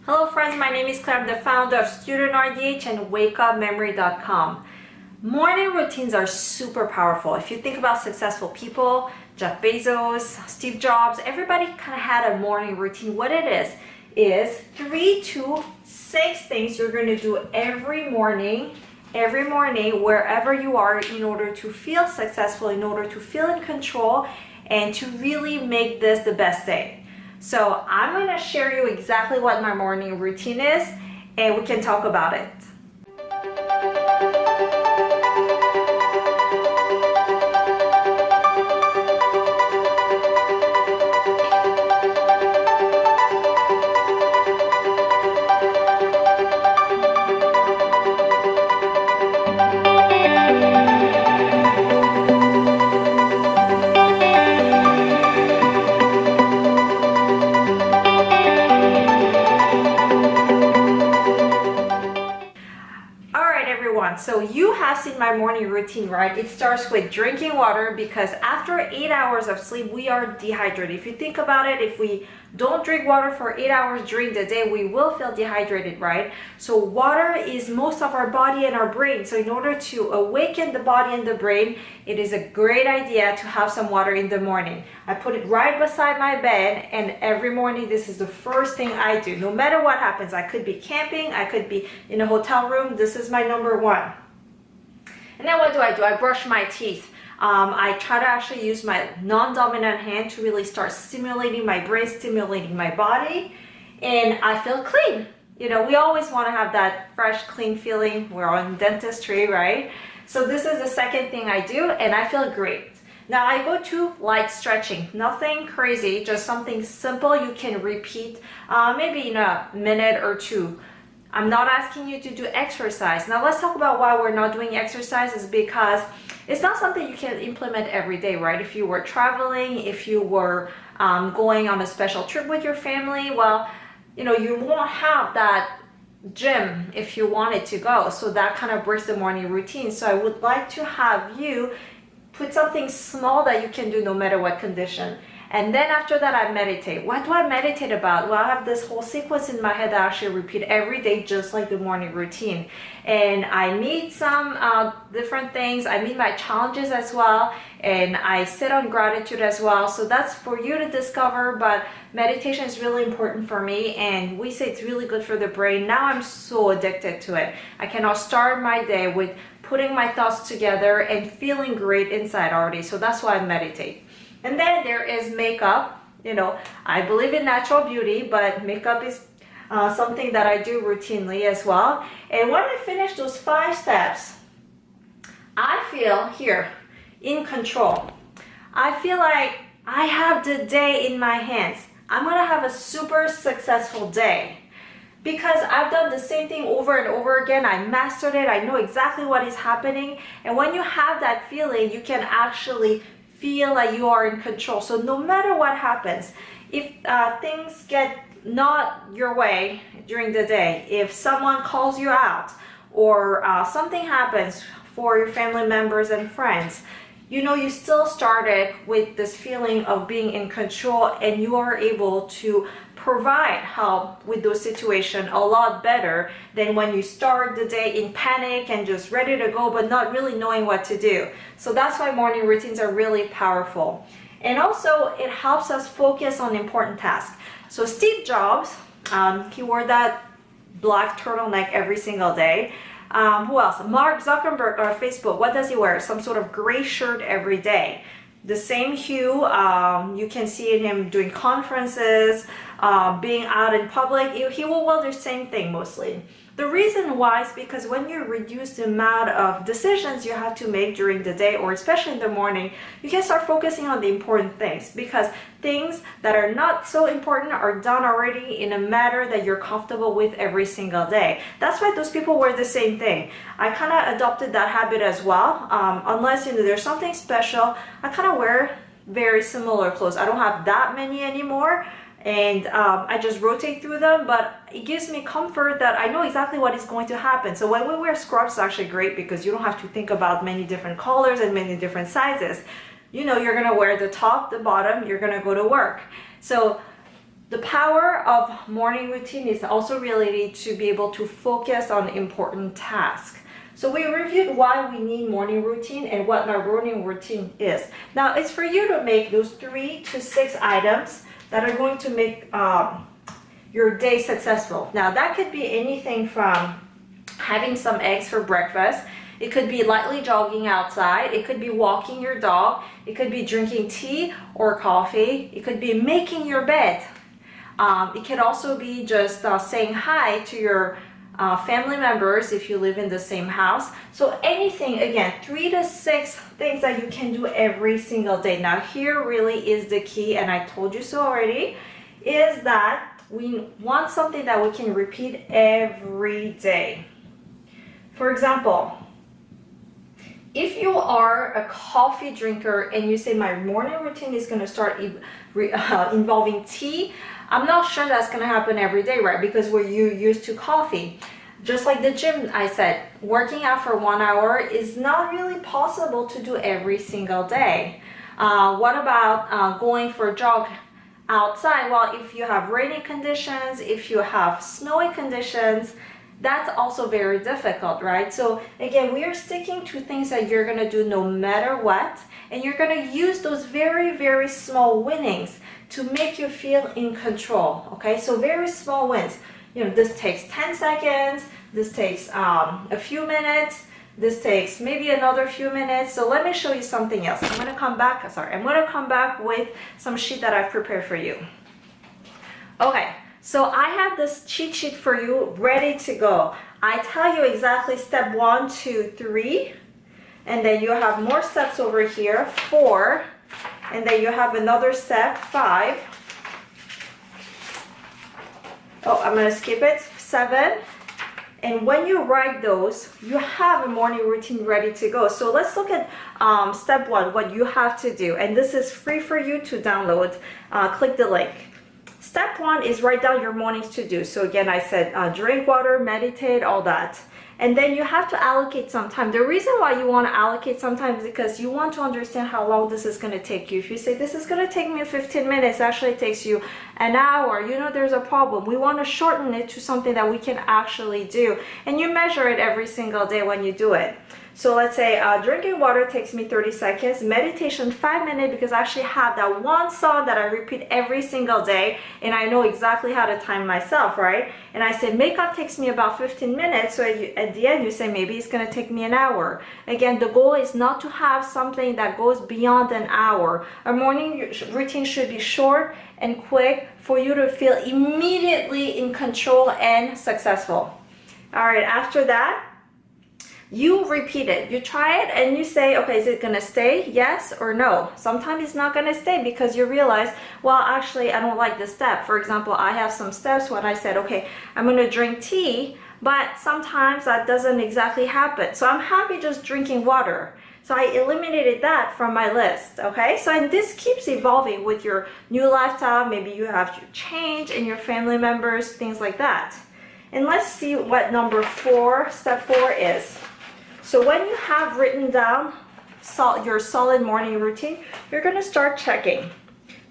Hello friends, my name is Claire. I'm the founder of StudentRDH and WakeUpMemory.com. Morning routines are super powerful. If you think about successful people, Jeff Bezos, Steve Jobs, everybody kind of had a morning routine. What it is 3 to 6 things you're going to do every morning wherever you are in order to feel successful, in order to feel in control, and to really make this the best day. So I'm going to share you exactly what my morning routine is, and we can talk about it. So you have seen my morning routine, right? It starts with drinking water because after 8 hours of sleep, we are dehydrated. If you think about it, if we don't drink water for 8 hours during the day, we will feel dehydrated, right? So water is most of our body and our brain. So in order to awaken the body and the brain, it is a great idea to have some water in the morning. I put it right beside my bed, and every morning this is the first thing I do. No matter what happens, I could be camping, I could be in a hotel room, this is my number one. And then what do? I brush my teeth. I try to actually use my non-dominant hand to really start stimulating my brain, stimulating my body, and I feel clean. You know, we always want to have that fresh, clean feeling. We're on dentistry, right? So this is the second thing I do, and I feel great. Now I go to light stretching, nothing crazy, just something simple you can repeat maybe in a minute or two. I'm not asking you to do exercise. Now let's talk about why we're not doing exercises, because it's not something you can implement every day, right? If you were traveling, if you were going on a special trip with your family, well, you know, you won't have that gym if you wanted to go. So that kind of breaks the morning routine. So I would like to have you put something small that you can do no matter what condition. And then after that, I meditate. What do I meditate about? Well, I have this whole sequence in my head that I actually repeat every day, just like the morning routine. And I meet some different things. I meet my challenges as well. And I sit on gratitude as well. So that's for you to discover. But meditation is really important for me. And we say it's really good for the brain. Now I'm so addicted to it. I cannot start my day with putting my thoughts together and feeling great inside already. So that's why I meditate. And then there is makeup. You know, I believe in natural beauty, but makeup is something that I do routinely as well. And when I finish those 5 steps, I feel here in control. I feel like I have the day in my hands. I'm gonna have a super successful day because I've done the same thing over and over again. I mastered it. I know exactly what is happening. And when you have that feeling, you can actually feel like you are in control. So no matter what happens, if things get not your way during the day, if someone calls you out or something happens for your family members and friends, you know, you still started with this feeling of being in control, and you are able to provide help with those situations a lot better than when you start the day in panic and just ready to go but not really knowing what to do. So that's why morning routines are really powerful. And also it helps us focus on important tasks. So Steve Jobs, he wore that black turtleneck every single day. Who else? Mark Zuckerberg on Facebook, what does he wear? Some sort of gray shirt every day. The same hue, you can see in him doing conferences, being out in public. He will wear the same thing mostly. The reason why is because when you reduce the amount of decisions you have to make during the day, or especially in the morning, you can start focusing on the important things, because things that are not so important are done already in a manner that you're comfortable with every single day. That's why those people wear the same thing. I kind of adopted that habit as well. Unless, you know, there's something special, I kind of wear very similar clothes. I don't have that many anymore, and I just rotate through them, but it gives me comfort that I know exactly what is going to happen. So when we wear scrubs, it's actually great because you don't have to think about many different colors and many different sizes. You know, you're gonna wear the top, the bottom, you're gonna go to work. So The power of morning routine is also related to be able to focus on important tasks. So we reviewed why we need morning routine and what my morning routine is. Now it's for you to make those 3 to 6 items that are going to make your day successful. Now that could be anything from having some eggs for breakfast. It could be lightly jogging outside. It could be walking your dog. It could be drinking tea or coffee. It could be making your bed. It could also be just saying hi to your family members if you live in the same house. So anything, again, 3 to 6 things that you can do every single day. Now here really is the key, and I told you so already, is that we want something that we can repeat every day. For example, if you are a coffee drinker and you say my morning routine is going to start involving tea, I'm not sure that's going to happen every day, right? Because we're used to coffee. Just like the gym, I said, working out for 1 hour is not really possible to do every single day. What about going for a jog outside? Well, if you have rainy conditions, if you have snowy conditions, that's also very difficult, right? So again, we are sticking to things that you're going to do no matter what, and you're going to use those very, very small winnings to make you feel in control. Okay, so very small wins. You know, this takes 10 seconds, this takes a few minutes, this takes maybe another few minutes. So let me show you something else. I'm going to come back with some sheet that I've prepared for you. Okay. So I have this cheat sheet for you ready to go. I tell you exactly step 1, 2, 3, and then you have more steps over here, 4, and then you have another step, 5. Oh, I'm gonna skip it, 7. And when you write those, you have a morning routine ready to go. So let's look at step 1, what you have to do. And this is free for you to download. Click the link. Step 1 is write down your morning's to do. So again, I said drink water, meditate, all that. And then you have to allocate some time. The reason why you want to allocate some time is because you want to understand how long this is going to take you. If you say, this is going to take me 15 minutes, actually it takes you an hour, you know there's a problem. We want to shorten it to something that we can actually do. And you measure it every single day when you do it. So let's say drinking water takes me 30 seconds, meditation 5 minutes, because I actually have that one song that I repeat every single day and I know exactly how to time myself, right? And I say makeup takes me about 15 minutes, so at the end you say maybe it's going to take me an hour. Again, the goal is not to have something that goes beyond an hour. A morning routine should be short and quick for you to feel immediately in control and successful. All right, after that, you repeat it, you try it, and you say, okay, is it gonna stay, yes or no? Sometimes it's not gonna stay because you realize, well, actually I don't like this step. For example, I have some steps when I said, okay, I'm gonna drink tea, but sometimes that doesn't exactly happen. So I'm happy just drinking water. So I eliminated that from my list, okay? So and this keeps evolving with your new lifestyle. Maybe you have to change in your family members, things like that. And let's see what number 4, step 4 is. So when you have written down your solid morning routine, you're going to start checking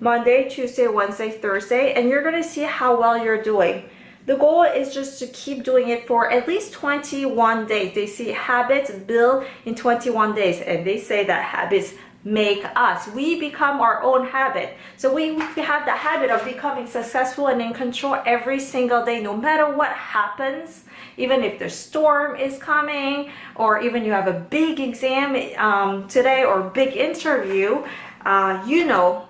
Monday, Tuesday, Wednesday, Thursday, and you're going to see how well you're doing. The goal is just to keep doing it for at least 21 days. They see habits build in 21 days, and they say that habits make us. We become our own habit. So we have the habit of becoming successful and in control every single day, no matter what happens. Even if the storm is coming, or even you have a big exam today or big interview, you know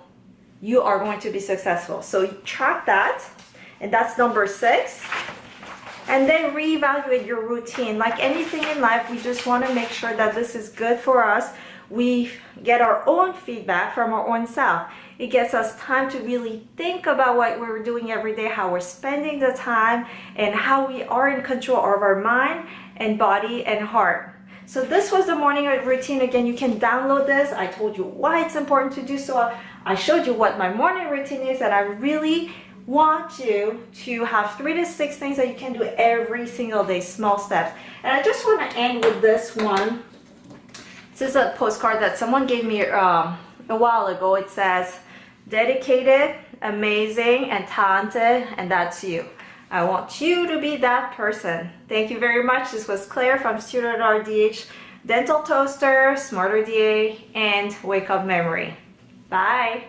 you are going to be successful. So track that, and that's number 6. And then reevaluate your routine. Like anything in life, we just want to make sure that this is good for us. We get our own feedback from our own self. It gets us time to really think about what we're doing every day, how we're spending the time, and how we are in control of our mind and body and heart. So this was the morning routine. Again, you can download this. I told you why it's important to do so. I showed you what my morning routine is, and I really want you to have 3 to 6 things that you can do every single day, small steps. And I just want to end with this one. This is a postcard that someone gave me a while ago. It says, dedicated, amazing, and talented, and that's you. I want you to be that person. Thank you very much. This was Claire from StudentRDH, Dental Toaster, Smarter DA, and Wake Up Memory. Bye.